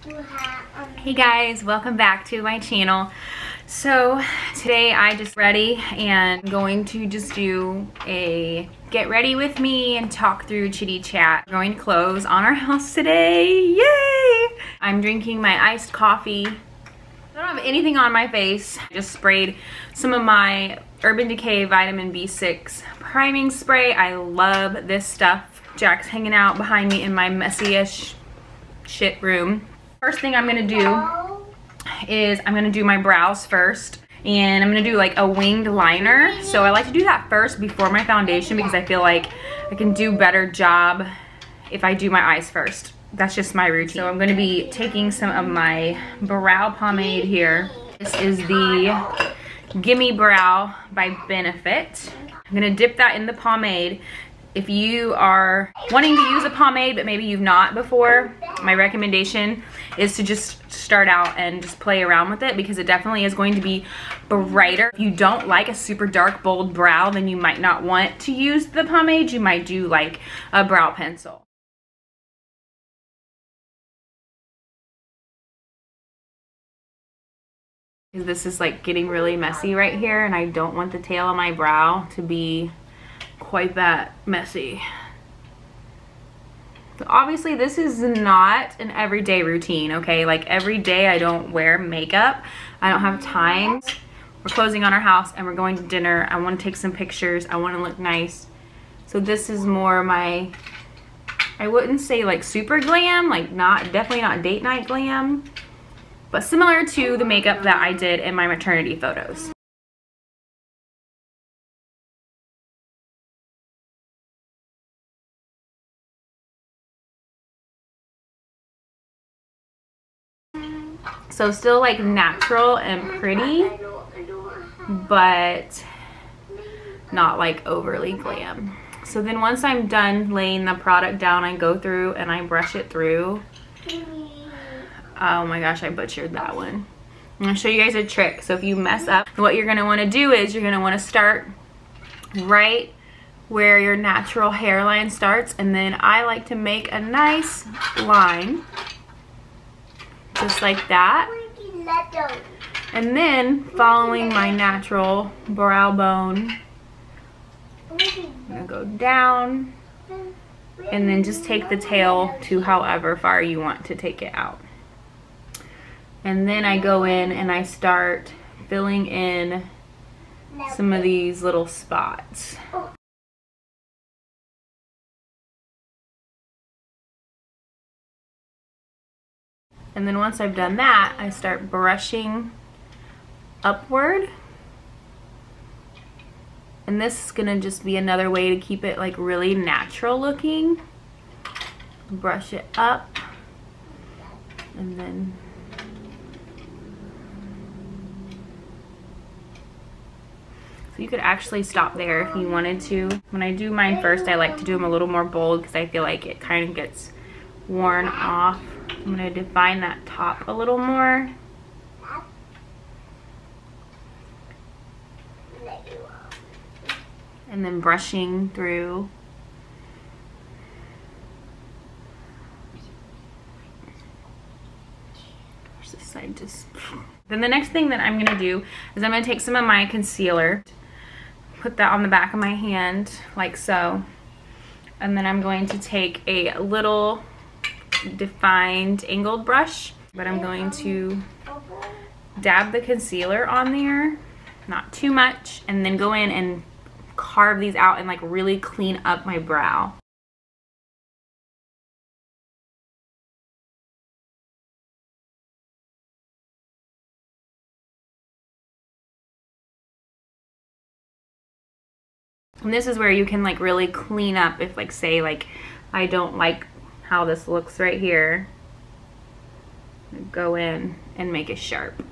Hey guys, welcome back to my channel. So today I just ready and going to just do a get ready with me and talk through chitty chat. We're going to close on our house today, yay! I'm drinking my iced coffee. I don't have anything on my face. I just sprayed some of my Urban Decay Vitamin B6 priming spray. I love this stuff. Jack's hanging out behind me in my messy-ish shit room. First thing I'm gonna do is I'm gonna do my brows first, and I'm gonna do like a winged liner. So I like to do that first before my foundation because I feel like I can do a better job if I do my eyes first. That's just my routine. So I'm gonna be taking some of my brow pomade here. This is the Gimme Brow by Benefit. I'm gonna dip that in the pomade. If you are wanting to use a pomade but maybe you've not before, my recommendation is to just start out and just play around with it because it definitely is going to be brighter. If you don't like a super dark, bold brow, then you might not want to use the pomade. You might do like a brow pencil. This is like getting really messy right here, and I don't want the tail of my brow to be quite that messy. So obviously this is not an everyday routine, okay? Like every day I don't wear makeup. I don't have time. We're closing on our house and we're going to dinner. I want to take some pictures. I want to look nice. So this is more my, I wouldn't say like super glam, like definitely not date night glam, but similar to the makeup that I did in my maternity photos. So still like natural and pretty, but not like overly glam. So then once I'm done laying the product down, I go through and I brush it through. Oh my gosh, I butchered that one. I'm gonna show you guys a trick. So if you mess up, what you're gonna wanna do is you're gonna wanna start right where your natural hairline starts, and then I like to make a nice line. Just like that. And then following my natural brow bone, I'm gonna go down and then just take the tail to however far you want to take it out. And then I go in and I start filling in some of these little spots. And then once I've done that, I start brushing upward. And this is gonna just be another way to keep it like really natural looking. Brush it up. And then so you could actually stop there if you wanted to. When I do mine first, I like to do them a little more bold because I feel like it kind of gets worn off. I'm going to define that top a little more. And then brushing through. There's this side just. Then the next thing that I'm going to do is I'm going to take some of my concealer, put that on the back of my hand like so. And then I'm going to take a little defined angled brush, but I'm going to dab the concealer on there, not too much, and then go in and carve these out and like really clean up my brow. And this is where you can like really clean up if like say like I don't like how this looks right here. Go in and make it sharp.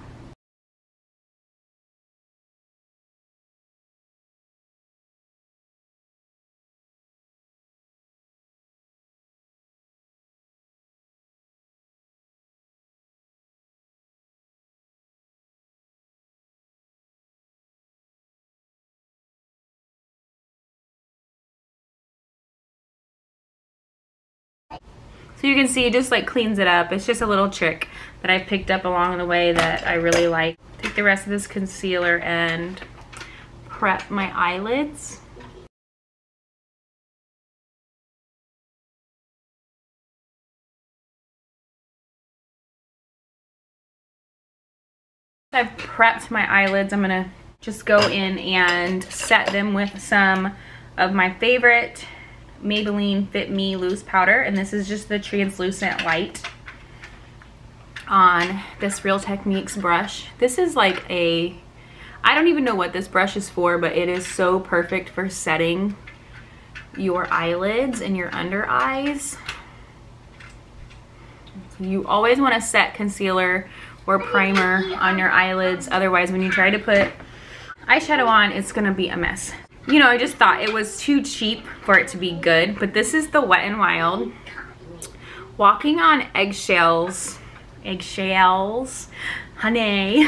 So you can see it just like cleans it up. It's just a little trick that I picked up along the way that I really like. Take the rest of this concealer and prep my eyelids. I've prepped my eyelids. I'm gonna just go in and set them with some of my favorite Maybelline Fit Me loose powder, and this is just the translucent light on this Real Techniques brush. This is like a, I don't even know what this brush is for, but it is so perfect for setting your eyelids and your under eyes. So you always want to set concealer or primer on your eyelids, otherwise when you try to put eyeshadow on, it's gonna be a mess. You know, I just thought it was too cheap for it to be good, but this is the Wet n Wild Walking on Eggshells, honey.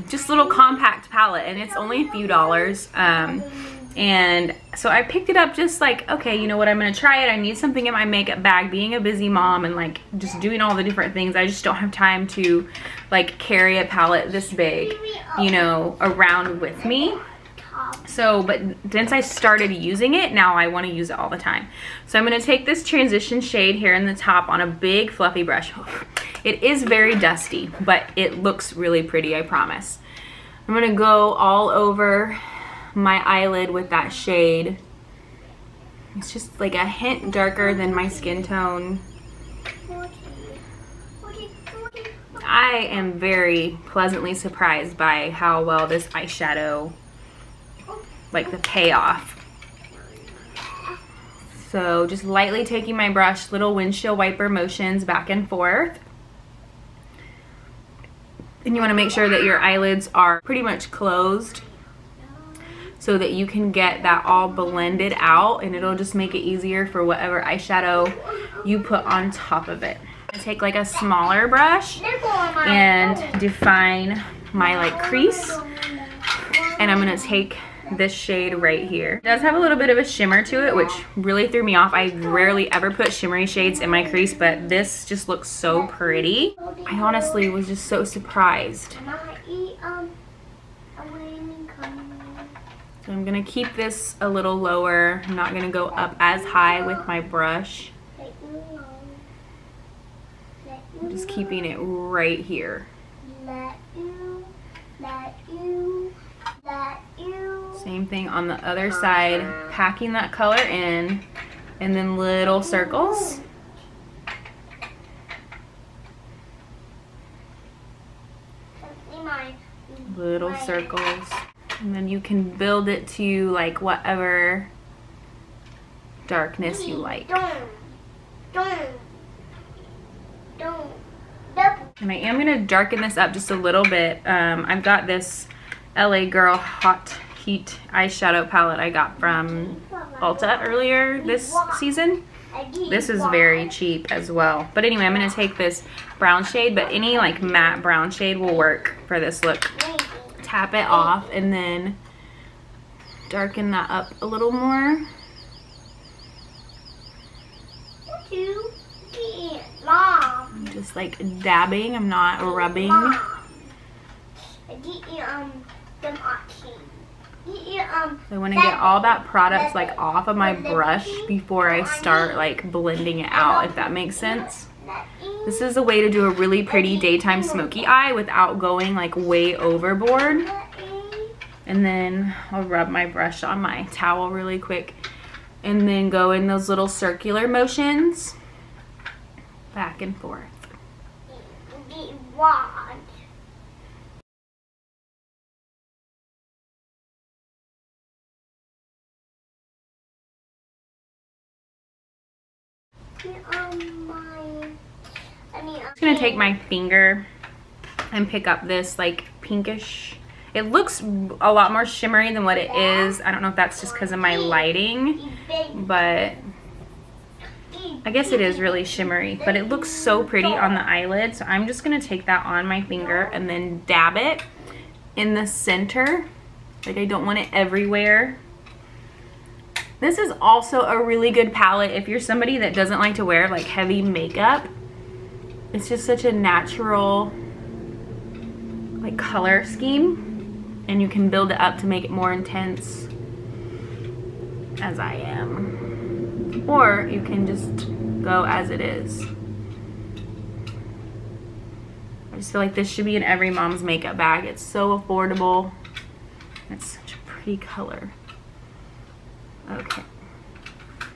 Just a little compact palette, and it's only a few dollars. And so I picked it up just like, okay, you know what, I'm gonna try it. I need something in my makeup bag. Being a busy mom and like just doing all the different things, I just don't have time to like carry a palette this big, you know, around with me. So, but since I started using it, now I want to use it all the time. So I'm going to take this transition shade here in the top on a big fluffy brush. It is very dusty, but it looks really pretty, I promise. I'm going to go all over my eyelid with that shade. It's just like a hint darker than my skin tone. I am very pleasantly surprised by how well this eyeshadow, like the payoff. So just lightly taking my brush, little windshield wiper motions back and forth. And you want to make sure that your eyelids are pretty much closed so that you can get that all blended out, and it'll just make it easier for whatever eyeshadow you put on top of it. I take like a smaller brush and define my like crease, and I'm gonna take this shade right here. It does have a little bit of a shimmer to it, which really threw me off. I rarely ever put shimmery shades in my crease, but this just looks so pretty. I honestly was just so surprised. So I'm gonna keep this a little lower. I'm not gonna go up as high with my brush. I'm just keeping it right here. Same thing on the other side, packing that color in, and then little circles. Little circles. And then you can build it to like whatever darkness you like. And I am going to darken this up just a little bit. I've got this LA Girl Hot Heat eyeshadow palette I got from Ulta earlier this season. This is very cheap as well. But anyway, I'm going to take this brown shade, but any like matte brown shade will work for this look. Tap it off and then darken that up a little more. I'm just like dabbing, I'm not rubbing. I want to get all that product like off of my brush before I start like blending it out, if that makes sense. This is a way to do a really pretty daytime smoky eye without going like way overboard. And then I'll rub my brush on my towel really quick and then go in those little circular motions back and forth. I'm just gonna take my finger and pick up this like pinkish. It looks a lot more shimmery than what it is. I don't know if that's just because of my lighting, but I guess it is really shimmery, but it looks so pretty on the eyelid. So I'm just gonna take that on my finger and then dab it in the center. Like I don't want it everywhere. This is also a really good palette if you're somebody that doesn't like to wear like heavy makeup. It's just such a natural like color scheme, and you can build it up to make it more intense, as I am. Or you can just go as it is. I just feel like this should be in every mom's makeup bag. It's so affordable. It's such a pretty color. Okay.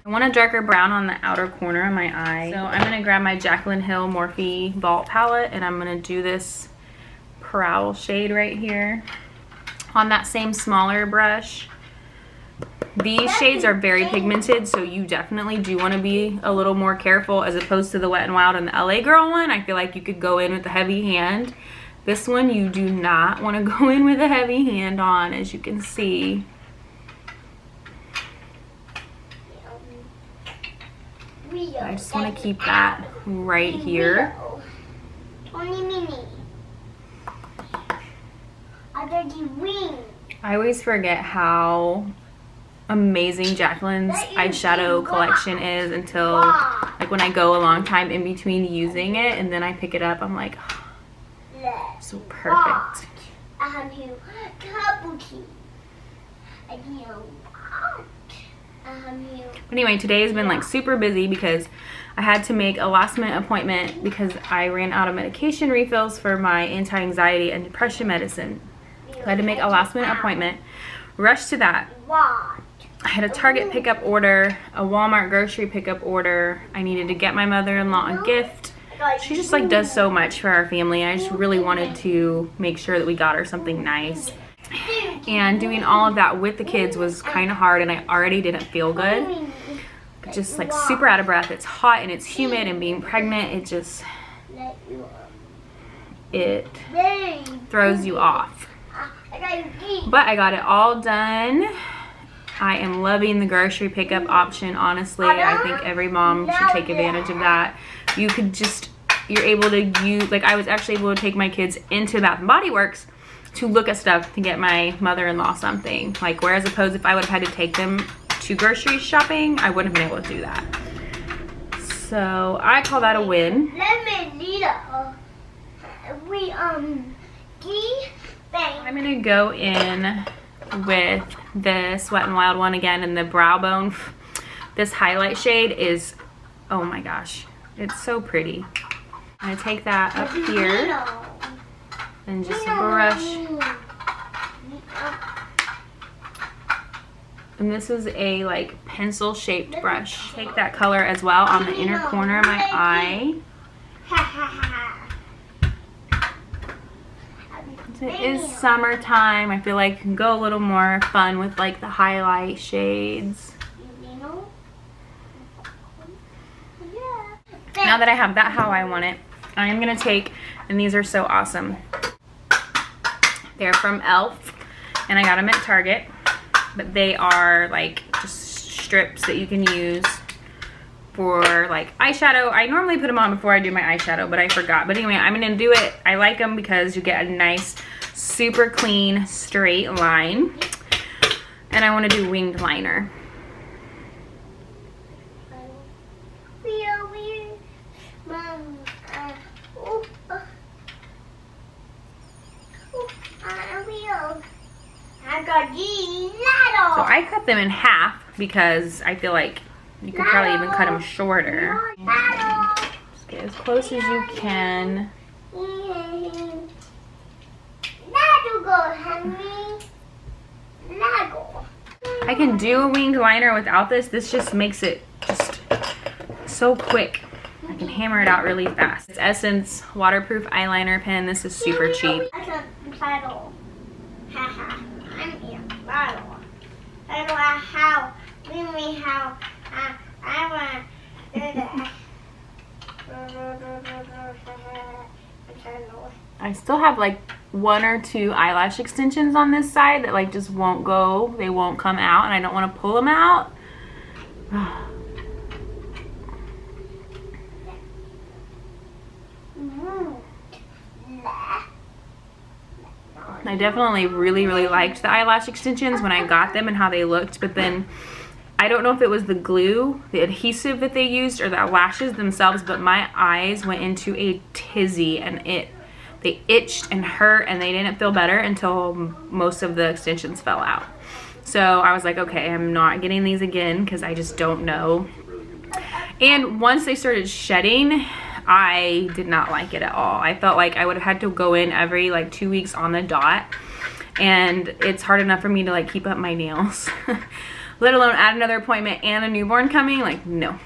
I want a darker brown on the outer corner of my eye. So I'm gonna grab my Jaclyn Hill Morphe Vault palette, and I'm gonna do this Prowl shade right here on that same smaller brush. These shades are very pigmented, so you definitely do want to be a little more careful as opposed to the Wet n Wild and the LA Girl one. I feel like you could go in with a heavy hand. This one you do not want to go in with a heavy hand on, as you can see. I just want to keep that right here. I always forget how amazing Jaclyn's eyeshadow collection is until like when I go a long time in between using it, and then I pick it up, I'm like, oh, so perfect. But anyway, today has been like super busy because I had to make a last minute appointment because I ran out of medication refills for my anti-anxiety and depression medicine. So I had to make a last minute appointment, rush to that. I had a Target pickup order, a Walmart grocery pickup order. I needed to get my mother-in-law a gift. She just like does so much for our family. I just really wanted to make sure that we got her something nice. And doing all of that with the kids was kind of hard, and I already didn't feel good. Just like super out of breath. It's hot and it's humid, and being pregnant, it throws you off. But I got it all done. I am loving the grocery pickup option, honestly. I think every mom should take advantage of that. You're able to use, like I was actually able to take my kids into Bath & Body Works to look at stuff to get my mother-in-law something. Like, whereas opposed if I would have had to take them to grocery shopping, I wouldn't have been able to do that. So I call that a win. I'm gonna go in with this Wet n Wild one again, and the Brow Bone. This highlight shade is, oh my gosh, it's so pretty. I'm gonna take that up here and just brush. And this is a like pencil shaped brush. Take that color as well on the inner corner of my eye. It is summertime. I feel like you can go a little more fun with like the highlight shades. Now that I have that how I want it, I am gonna take, and these are so awesome. They're from e.l.f. and I got them at Target, but they are like just strips that you can use for like eyeshadow. I normally put them on before I do my eyeshadow, but I forgot. But anyway, I'm gonna do it. I like them because you get a nice, super clean, straight line. And I wanna do winged liner. So I cut them in half because I feel like you could probably even cut them shorter. Just get as close as you can. I can do a winged liner without this. This just makes it just so quick. I can hammer it out really fast. It's Essence waterproof eyeliner pen. This is super cheap. I still have like 1 or 2 eyelash extensions on this side that like just won't go. They won't come out, and I don't want to pull them out. I definitely really liked the eyelash extensions when I got them and how they looked, but then I don't know if it was the glue, the adhesive that they used, or the lashes themselves, but my eyes went into a tizzy, and they itched and hurt, and they didn't feel better until most of the extensions fell out. So I was like, okay, I'm not getting these again because I just don't know. And once they started shedding, I did not like it at all. I felt like I would have had to go in every like 2 weeks on the dot, and it's hard enough for me to like keep up my nails, let alone add another appointment and a newborn coming. Like, no.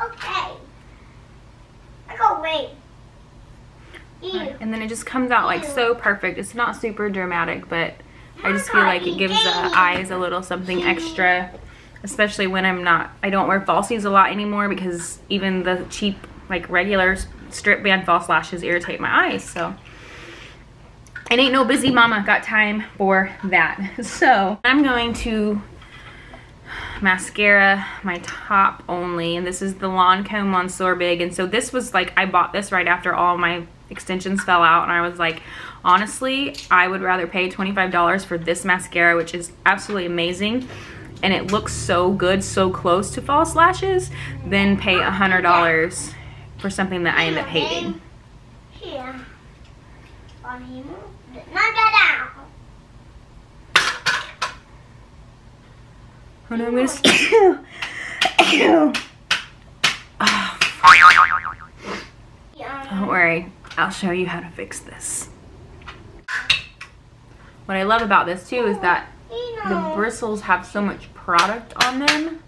Okay. I go wait. And then it just comes out like so perfect. It's not super dramatic, but I just feel like it gives the eyes a little something extra, especially when I don't wear falsies a lot anymore, because even the cheap like regular strip band false lashes irritate my eyes. So it ain't no busy mama got time for that. So I'm going to mascara my top only, and this is the Lancome Monseiur Big. And so this was like, I bought this right after all my extensions fell out, and I was like, honestly, I would rather pay $25 for this mascara, which is absolutely amazing, and it looks so good, so close to false lashes, than pay $100 for something that I end up hating. Here. Oh no, I'm gonna Don't worry, I'll show you how to fix this. What I love about this too is that the bristles have so much product on them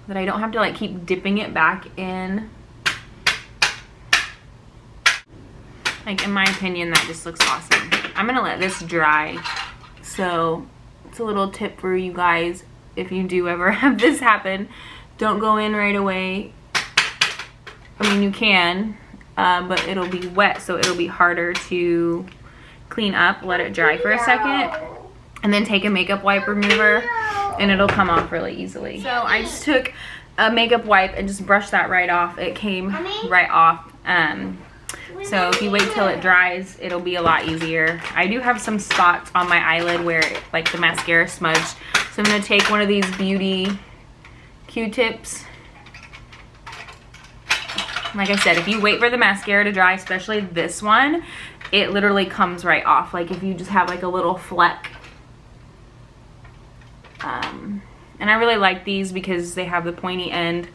that I don't have to like keep dipping it back in. Like, in my opinion, that just looks awesome. I'm gonna let this dry. So it's a little tip for you guys, if you do ever have this happen, don't go in right away. I mean, you can, but it'll be wet, so it'll be harder to clean up. Let it dry for a second, and then take a makeup wipe remover, and it'll come off really easily. So I just took a makeup wipe and just brushed that right off. It came right off. So if you wait till it dries, it'll be a lot easier. I do have some spots on my eyelid where like the mascara smudged. So I'm gonna take one of these beauty Q-tips. Like I said, if you wait for the mascara to dry, especially this one, it literally comes right off. Like if you just have like a little fleck. And I really like these because they have the pointy end.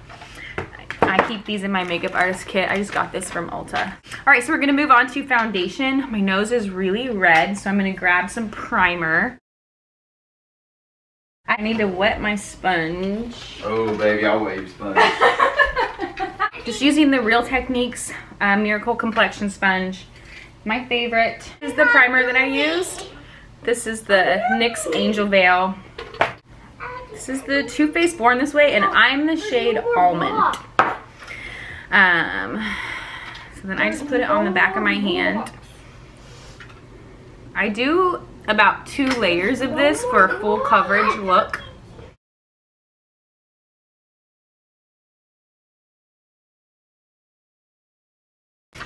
I keep these in my makeup artist kit. I just got this from Ulta. All right, so we're gonna move on to foundation. My nose is really red, so I'm gonna grab some primer. I need to wet my sponge. Oh, baby, I'll wet your sponge. Just using the Real Techniques Miracle Complexion sponge. My favorite is the primer that I used. This is the NYX Angel Veil. This is the Too Faced Born This Way, and I'm the shade Almond. So then I just put it on the back of my hand. I do about 2 layers of this for a full coverage look.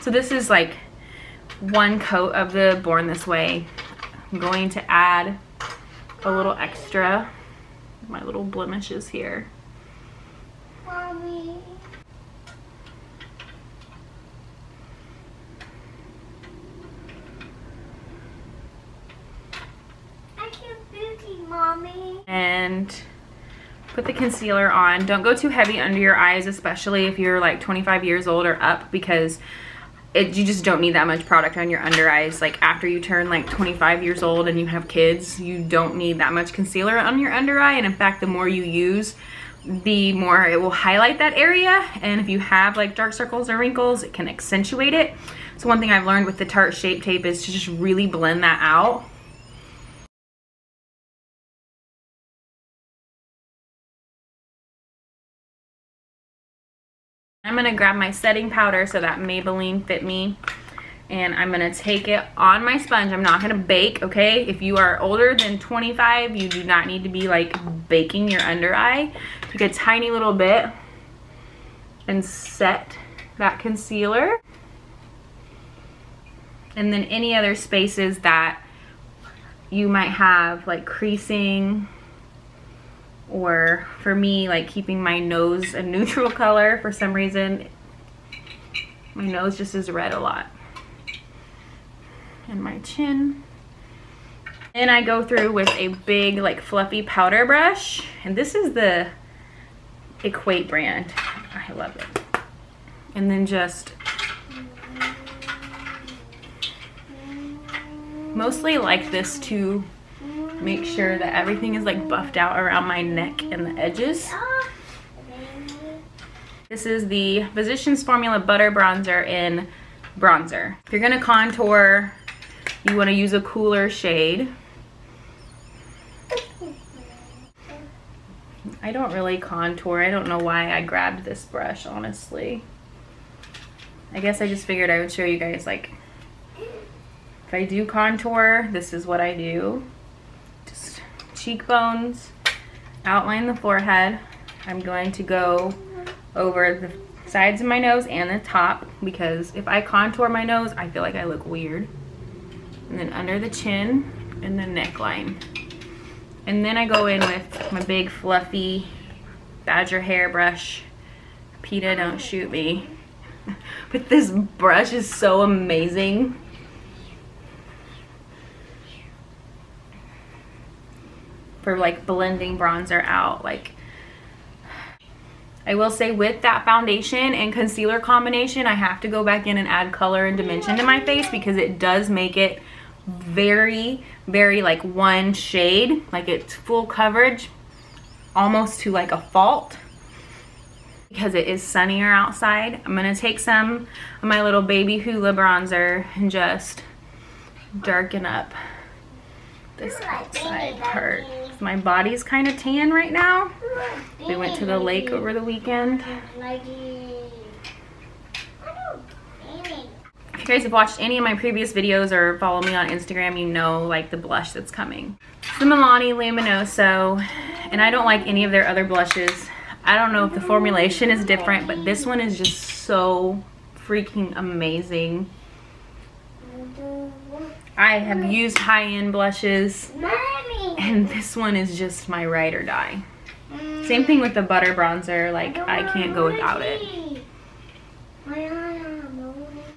So this is like 1 coat of the Born This Way. I'm going to add a little extra, my little blemishes here. Mommy. I can't beauty, Mommy. And put the concealer on. Don't go too heavy under your eyes, especially if you're like 25 years old or up, because you just don't need that much product on your under eyes. Like after you turn like 25 years old and you have kids, you don't need that much concealer on your under eye. And in fact, the more you use, it will highlight that area, and if you have like dark circles or wrinkles, it can accentuate it. So one thing I've learned with the Tarte Shape Tape is to just really blend that out. I'm gonna grab my setting powder, so that Maybelline Fit Me, and I'm gonna take it on my sponge. I'm not gonna bake, okay? If you are older than 25, you do not need to be like baking your under eye. Take a tiny little bit and set that concealer. And then any other spaces that you might have, like creasing, or for me, like keeping my nose a neutral color. For some reason, my nose just is red a lot. And my chin. And I go through with a big like fluffy powder brush, and this is the Equate brand. I love it. And then just mostly like this to make sure that everything is like buffed out around my neck and the edges. This is the Physicians Formula Butter Bronzer in Bronzer. If you're gonna contour, you wanna use a cooler shade. I don't really contour. I don't know why I grabbed this brush, honestly. I guess I just figured I would show you guys, like, if I do contour, this is what I do. Just cheekbones, outline the forehead. I'm going to go over the sides of my nose and the top, because if I contour my nose, I feel like I look weird. And then under the chin and the neckline. And then I go in with my big fluffy badger hair brush. PETA, don't shoot me. But this brush is so amazing. For like blending bronzer out. Like, I will say with that foundation and concealer combination, I have to go back in and add color and dimension to my face, because it does make it very, very like one shade. Like it's full coverage, almost to like a fault, because it is sunnier outside. I'm gonna take some of my little baby Hoola bronzer and just darken up this outside part. My body's kind of tan right now. We went to the lake over the weekend. If you guys have watched any of my previous videos or follow me on Instagram, you know like the blush that's coming. It's the Milani Luminoso, and I don't like any of their other blushes. I don't know if the formulation is different, but this one is just so freaking amazing. I have used high-end blushes, and this one is just my ride or die. Same thing with the butter bronzer, like I can't go without it.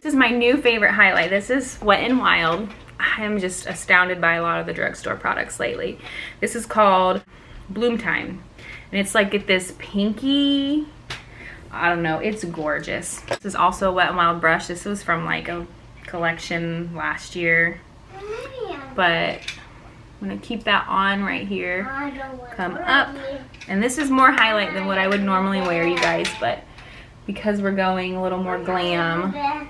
This is my new favorite highlight. This is Wet n Wild. I am just astounded by a lot of the drugstore products lately. This is called Bloom Time, and it's like get this pinky, I don't know, it's gorgeous. This is also a Wet n Wild brush. This was from like a collection last year, but I'm gonna keep that on right here, come up, and this is more highlight than what I would normally wear, you guys, but because we're going a little more glam,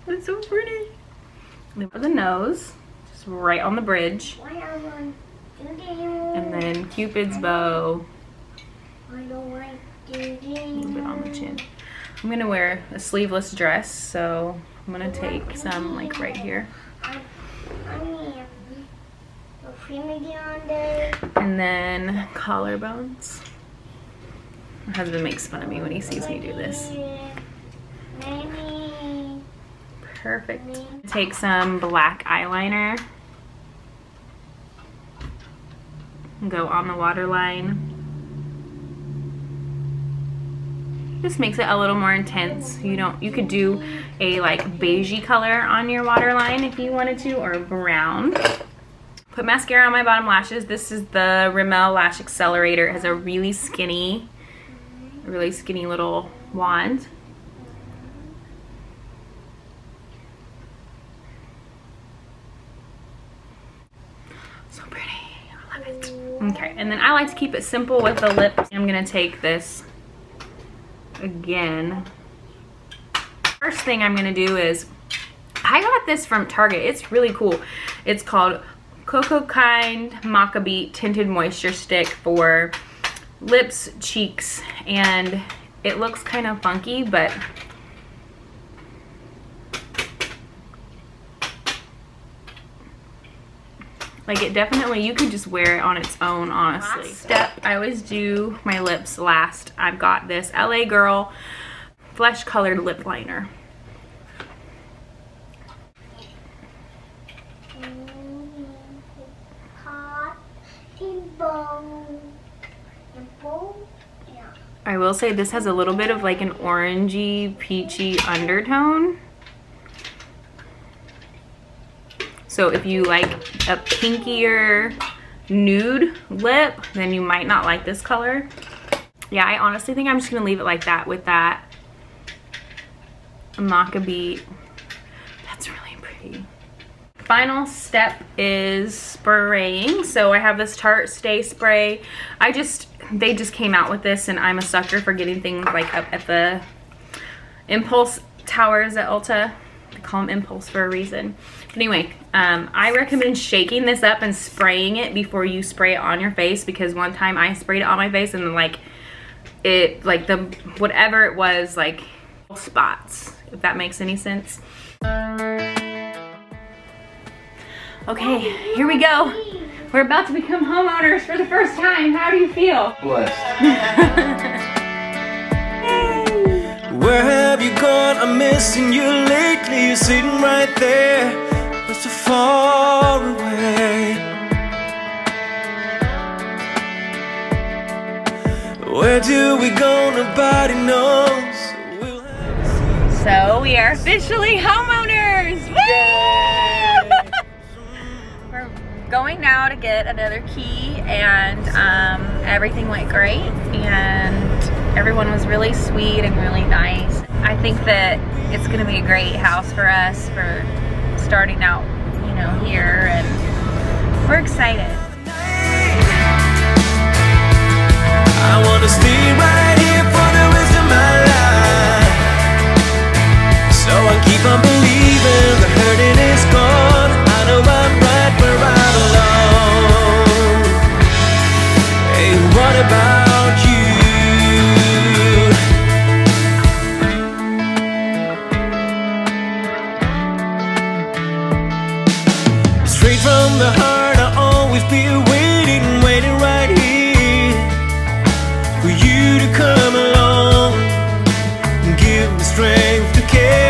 it's so pretty. For the nose, just right on the bridge, and then Cupid's bow, a little bit on the chin. I'm gonna wear a sleeveless dress, so I'm gonna take some like right here. And then collarbones. My husband makes fun of me when he sees me do this. Perfect. Take some black eyeliner. Go on the waterline. This makes it a little more intense. You could do a like beigey color on your waterline if you wanted to, or brown. Put mascara on my bottom lashes. This is the Rimmel Lash Accelerator. It has a really skinny little wand. So Okay, and then I like to keep it simple with the lips. I'm gonna take this again. First thing I'm gonna do is, I got this from Target. It's really cool. It's called Cocokind Macabeet Tinted Moisture Stick for lips, cheeks, and it looks kind of funky, but like it definitely, you could just wear it on its own, honestly. Last step, I always do my lips last. I've got this LA Girl Flesh Colored Lip Liner. I will say this has a little bit of like an orangey, peachy undertone. So if you like a pinkier nude lip, then you might not like this color. Yeah, I honestly think I'm just gonna leave it like that with that Macabeet. That's really pretty. Final step is spraying. So I have this Tarte Stay Spray. They just came out with this, and I'm a sucker for getting things like up at the impulse towers at Ulta. They call them impulse for a reason. But anyway, I recommend shaking this up and spraying it before you spray it on your face, because one time I sprayed it on my face and then like the whatever it was, like spots, if that makes any sense. Okay, here we go. We're about to become homeowners for the first time. How do you feel? Blessed. Where have you gone? I'm missing you lately. You're sitting right there, but so far away. Where do we go? Nobody knows. So we are officially homeowners. Woo! We're going now to get another key, and everything went great, and everyone was really sweet and really nice. I think that it's gonna be a great house for us for starting out, you know, here, and we're excited. I wanna stay right here for the rest of my life, so I keep on believing the hurting is gone. I know I'm right where I belong. Hey, what about you? Straight from the heart, I'll always be waiting right here for you to come along and give me strength to carry